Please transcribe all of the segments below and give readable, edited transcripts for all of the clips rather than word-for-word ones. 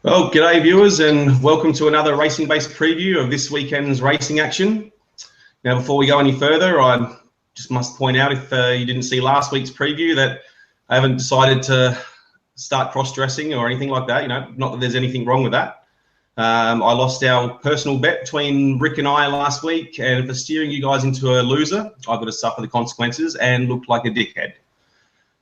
Well, g'day viewers and welcome to another racing-based preview of this weekend's racing action. Now, before we go any further, I just must point out, if you didn't see last week's preview, that I haven't decided to start cross-dressing or anything like that. Not that there's anything wrong with that. I lost our personal bet between Rick and I last week, and for steering you guys into a loser, I've got to suffer the consequences and look like a dickhead.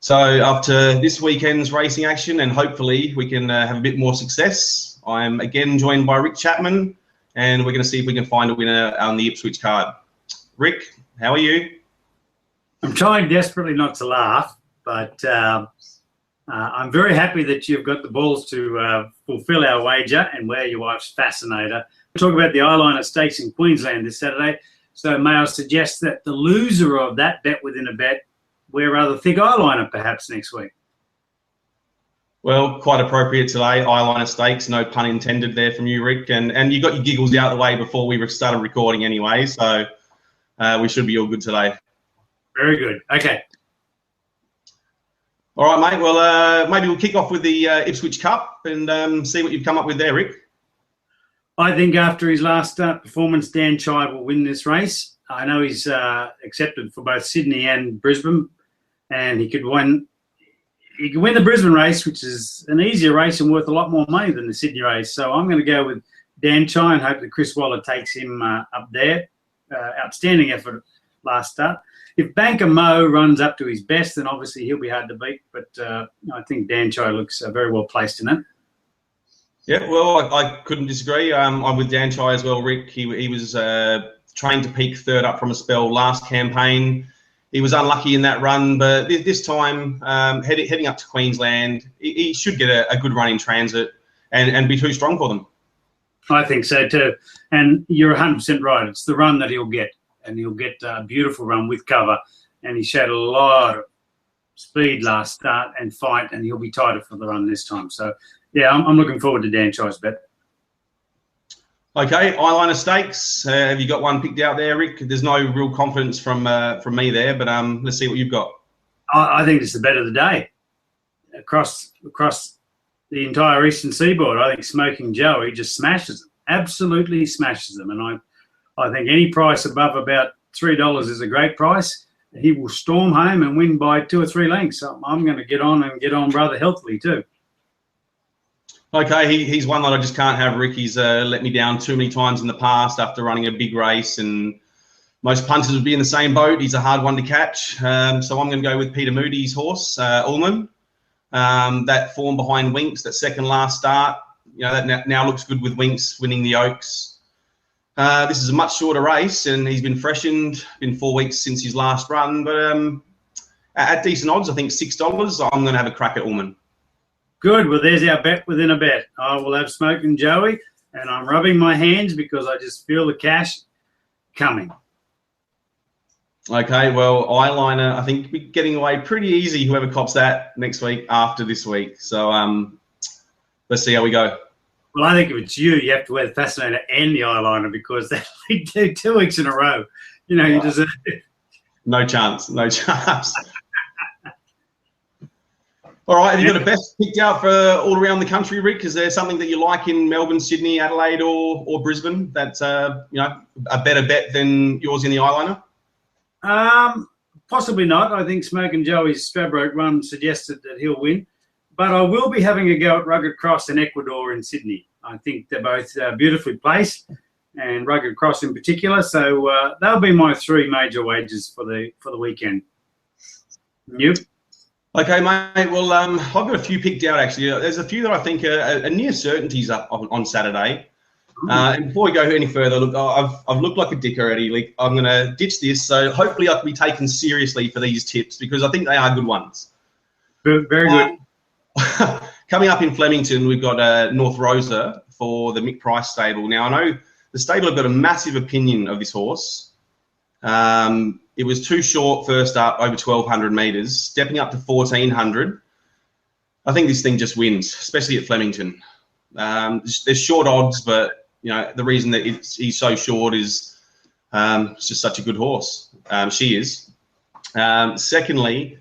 So after this weekend's racing action, and hopefully we can have a bit more success, I'm again joined by Ric Chapman, and we're going to see if we can find a winner on the Ipswich card. Rick, how are you? I'm trying desperately not to laugh, but I'm very happy that you've got the balls to fulfil our wager and wear your wife's fascinator. We'll talk about the Eyeliner Stakes in Queensland this Saturday. So may I suggest that the loser of that bet within a bet wear rather thick eyeliner perhaps next week? Well, quite appropriate today, Eyeliner Stakes, no pun intended there from you, Rick. And you got your giggles out of the way before we started recording anyway, so we should be all good today. Very good. Okay. All right, mate. Well, maybe we'll kick off with the Ipswich Cup and see what you've come up with there, Rick. I think after his last performance, Dan Chai will win this race. I know he's accepted for both Sydney and Brisbane, and he could win the Brisbane race, which is an easier race and worth a lot more money than the Sydney race. So I'm going to go with Dan Chai and hope that Chris Waller takes him up there. Outstanding effort last start. If Banker Mo runs up to his best, then obviously he'll be hard to beat. But I think Dan Chai looks very well placed in it. Yeah, well, I couldn't disagree. I'm with Dan Chai as well, Rick. He was trained to peak third up from a spell last campaign. He was unlucky in that run, but this time, heading up to Queensland, he should get a good run in transit and be too strong for them. I think so too. And you're 100% right. It's the run that he'll get, and he'll get a beautiful run with cover. And he showed a lot of speed last start and fight, and he'll be tighter for the run this time. So, yeah, I'm looking forward to Dan Chai's bet. Okay, Eyeliner Stakes. Have you got one picked out there, Rick? There's no real confidence from me there, but let's see what you've got. I think it's the bet of the day across the entire eastern seaboard. I think Smoking Joey just smashes them, absolutely smashes them. And I think any price above about $3 is a great price. He will storm home and win by 2 or 3 lengths. So I'm going to get on rather healthily too. Okay, he's one that I just can't have, Rick. He's let me down too many times in the past after running a big race, and most punters would be in the same boat. He's a hard one to catch. So I'm going to go with Peter Moody's horse, Ullman. That form behind Winks, that second last start, that now looks good with Winks winning the Oaks. This is a much shorter race, and he's been freshened, been 4 weeks since his last run. But at decent odds, I think $6, I'm going to have a crack at Ullman. Good. Well, there's our bet within a bet. I will have Smoking Joey, and I'm rubbing my hands because I just feel the cash coming. Okay, well, Eyeliner, I think we're getting away pretty easy, whoever cops that next week after this week. So let's see how we go. Well, I think if it's you have to wear the Fascinator and the Eyeliner because they do 2 weeks in a row. You deserve it. No chance. All right, have you got a best picked out for all around the country, Rick? Is there something that you like in Melbourne, Sydney, Adelaide, or Brisbane that's a better bet than yours in the Eyeliner? Possibly not. I think Smoking Joey's Stradbroke run suggested that he'll win, but I will be having a go at Rugged Cross and Ecuador in Sydney. I think they're both beautifully placed, and Rugged Cross in particular. So they'll be my 3 major wagers for the weekend. You? Okay, mate. Well, I've got a few picked out, actually. There's a few that I think are near certainties up on Saturday. And before we go any further, look, I've looked like a dick already. Like, I'm going to ditch this, so hopefully I can be taken seriously for these tips because I think they are good ones. Very good. Coming up in Flemington, we've got North Rosa for the Mick Price stable. Now, I know the stable have got a massive opinion of this horse. It was too short first up, over 1,200 metres, stepping up to 1,400. I think this thing just wins, especially at Flemington. There's short odds, but the reason that he's so short is it's just such a good horse. She is. Secondly,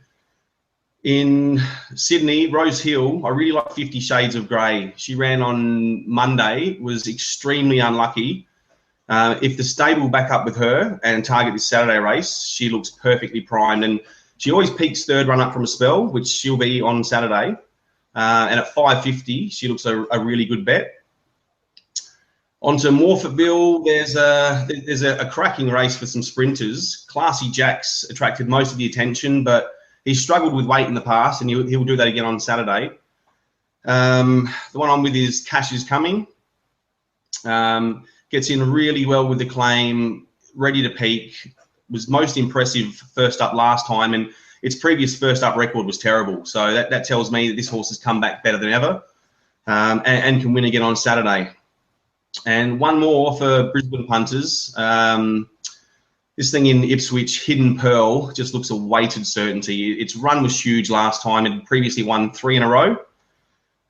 In Sydney, Rose Hill, I really like 50 Shades of Grey. She ran on Monday, was extremely unlucky. If the stable back up with her and target this Saturday race, she looks perfectly primed. And she always peaks third run up from a spell, which she'll be on Saturday. And at 5.50, she looks a really good bet. Onto Morphettville, there's a cracking race for some sprinters. Classy Jack's attracted most of the attention, but he's struggled with weight in the past, and he'll do that again on Saturday. The one I'm with is Cash is Coming. Gets in really well with the claim, ready to peak. Was most impressive first up last time, and its previous first up record was terrible. So that tells me that this horse has come back better than ever, and can win again on Saturday. And one more for Brisbane punters. This thing in Ipswich, Hidden Pearl, just looks a weighted certainty. Its run was huge last time. It had previously won 3 in a row.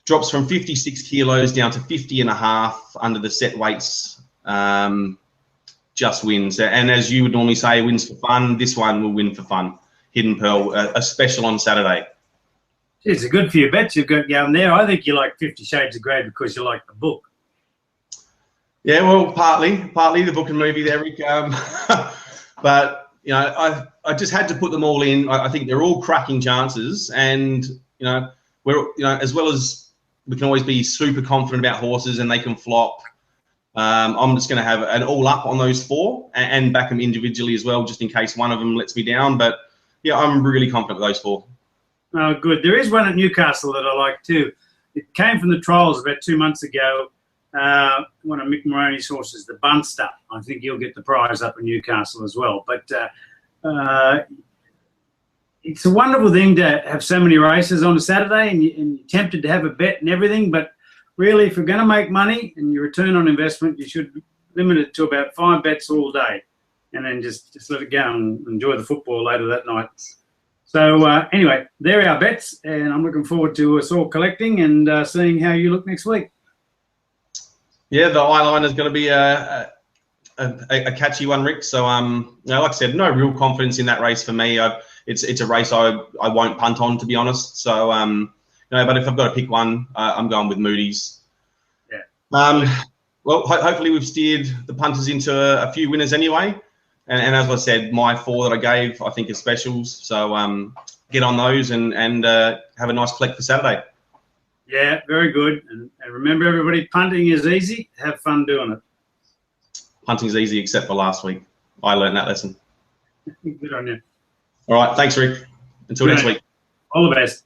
Drops from 56 kilos down to 50 and a half under the set weights. Just wins. And as you would normally say, wins for fun. This one will win for fun. Hidden Pearl, a special on Saturday. It's a good few bets you've got going there. I think you like 50 Shades of Grey because you like the book. Yeah, well, partly the book and movie there, Rick. But, you know, I just had to put them all in. I think they're all cracking chances. And, you know, as well as we can always be super confident about horses and they can flop, I'm just going to have an all up on those 4 and back them individually as well, just in case one of them lets me down. But, yeah, I'm really confident with those 4. Oh, good. There is one at Newcastle that I like too. It came from the trials about 2 months ago. One of Mick Moroney's horses, the Bunster. I think he'll get the prize up in Newcastle as well. But it's a wonderful thing to have so many races on a Saturday, and you're tempted to have a bet and everything. But really, if you're going to make money and your return on investment, you should limit it to about 5 bets all day, and then just let it go and enjoy the football later that night. So anyway, there are our bets, and I'm looking forward to us all collecting and seeing how you look next week. Yeah, the eyeliner is going to be a catchy one, Rick. So, like I said, no real confidence in that race for me. It's a race I won't punt on, to be honest. So, but if I've got to pick one, I'm going with Moody's. Yeah. Well, hopefully we've steered the punters into a few winners anyway. And as I said, my 4 that I gave, I think, are specials. So get on those and have a nice collect for Saturday. Yeah, very good. And remember, everybody, punting is easy. Have fun doing it. Punting's easy except for last week. I learned that lesson. Good on you. All right. Thanks, Rick. Until next week. All the best.